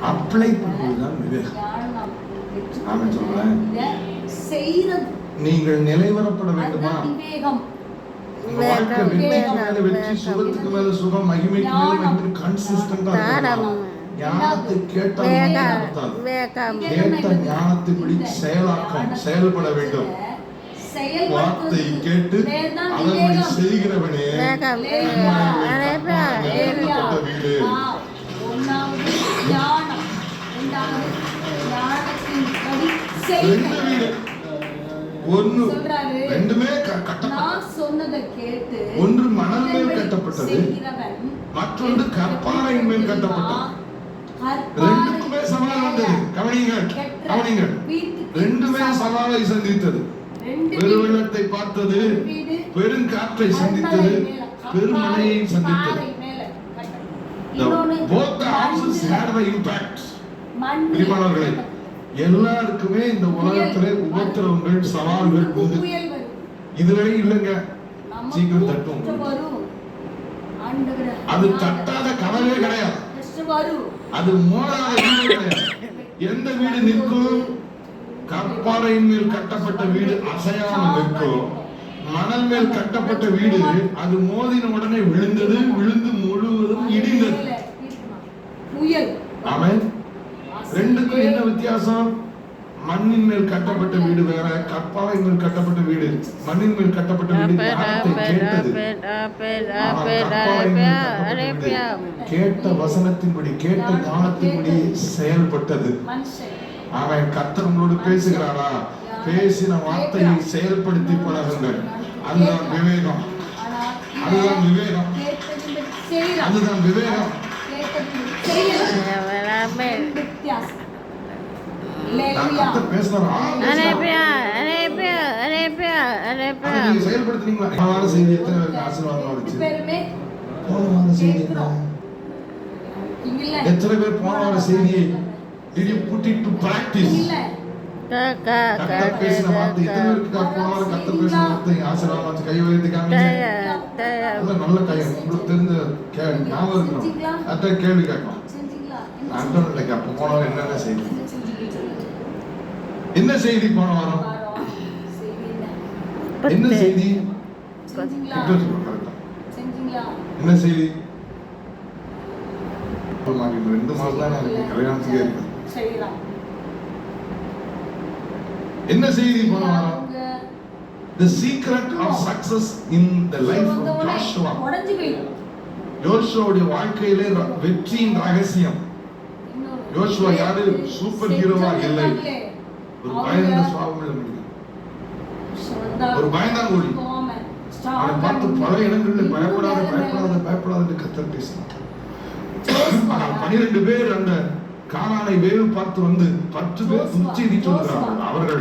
Apply பண்ணுவதுதான் விவேகம். ஆமென் சொல்றேன். நீங்கள் நிலைவரப்பட வேண்டுமா? வாழ்க்கை வெற்றிக்கு மேல வெற்றி, சுகத்துக்கு மேல சுகம், மகிமைக்கு மேல மகிமை, கன்சிஸ்டன்டா இருக்கணும். ஞானத்தை கேட்டால் கேட்ட ஞானத்தின்படி செயலாக்கம் செயல்பட வேண்டும். வார்த்தை கேட்டு அதன்படி செய்கிறவனே வீடு. ஒன்று மணல் மேல் கட்டப்பட்டது, மற்றொன்று கற்பாறையின் மேல் கட்டப்பட்டது. ரெண்டுக்குமே சவால் வந்தது. கவனிங்கள், ரெண்டுமே சவாலை சந்தித்தது. பெருவெள்ளத்தை பார்த்தது, பெருங்காற்றை சந்தித்தது, பெருமழையை சந்தித்தது. Both the houses had the impact. பிரியமானவர்களே, எல்லாருக்குமே இந்த உலகத்திலே உபத்திரவங்கள், சவால்கள் உண்டு. இதுவரை இல்லைங்க, சீக்கிரம் தட்டும். அது தட்டாத கனவே கிடையாது, அது மோதாத வீடு கிடையாது. எந்த வீடு நிற்கும்? கற்பாறையின் மேல் கட்டப்பட்ட வீடு அசையாமல் நிற்கும். மணல் மேல் கட்டப்பட்ட வீடு அது மோதின உடனே விழுந்தது, விழுந்து முழுவதும் இடிந்தது. ஆமென். ரெண்டுக்கும் என்ன வித்தியாசம்? மண்ணின் மேல் கட்டப்பட்ட வீடு வேற, கற்பாறை மேல் கட்டப்பட்ட வீடு. மண்ணின் மேல் கட்டப்பட்ட வீடு ஞானத்தை கேட்டது, கேட்ட வசனத்தின்படி, கேட்ட ஞானத்தின்படி செயல்பட்டது. அவன் கர்த்தர் உங்களோடு பேசுகிறாரா? பேசின வார்த்தையை செயல்படுத்தி பழகுங்கள். அதுதான் விவேகம், அதுதான் விவேகம், அதுதான் விவேகம். செயல்படுத்தினீங்களா? செய்தி எத்தனை பேருக்கு ஆசீர்வாதம் வந்துச்சு? எத்தனை பேர் போன வார செய்தியை did you put it to practice? கர்த்தர் பேசின வார்த்தை எத்தனை பேருக்கு போன வாரம் கர்த்தர் பேசின வார்த்தை ஆசீர்வாதம் வந்துச்சு? கை உயர்த்தி காமிங்க. நல்ல கை, உங்களுக்கு தெரிஞ்ச ஞாபகம் இருக்கணும். அதான் கேள்வி கேட்கணும். அண்டோன்ல கேட்போம், போன வாரம் என்னென்ன செய்தி, என்ன செய்தி போன வாரம், என்ன செய்தி, என்ன செய்தி? 2 மாசம் தான் எனக்கு கல்யாணத்துக்கே இருக்கு. என்ன செய்தி போன வாரம்? The secret of success in the life of Joshua. யோசுவாவுடைய வாழ்க்கையிலே வெற்றியின் ரகசியம். யோசுவா யாரு? சூப்பர் ஹீரோவா இல்லை, ஒரு பயந்த சுவாபமுள்ள மனிதன், ஒரு பயந்தாங்கோலி. அவனை பார்த்து பல இடங்களில் பயப்படாத பயப்படாத பயப்படாத கர்த்தர் பேசினார். 12 பேர் அந்த கானானை வேவு பார்த்து வந்து 10 பேர் துச்செய்தி சொல்கிறார்கள். அவர்கள்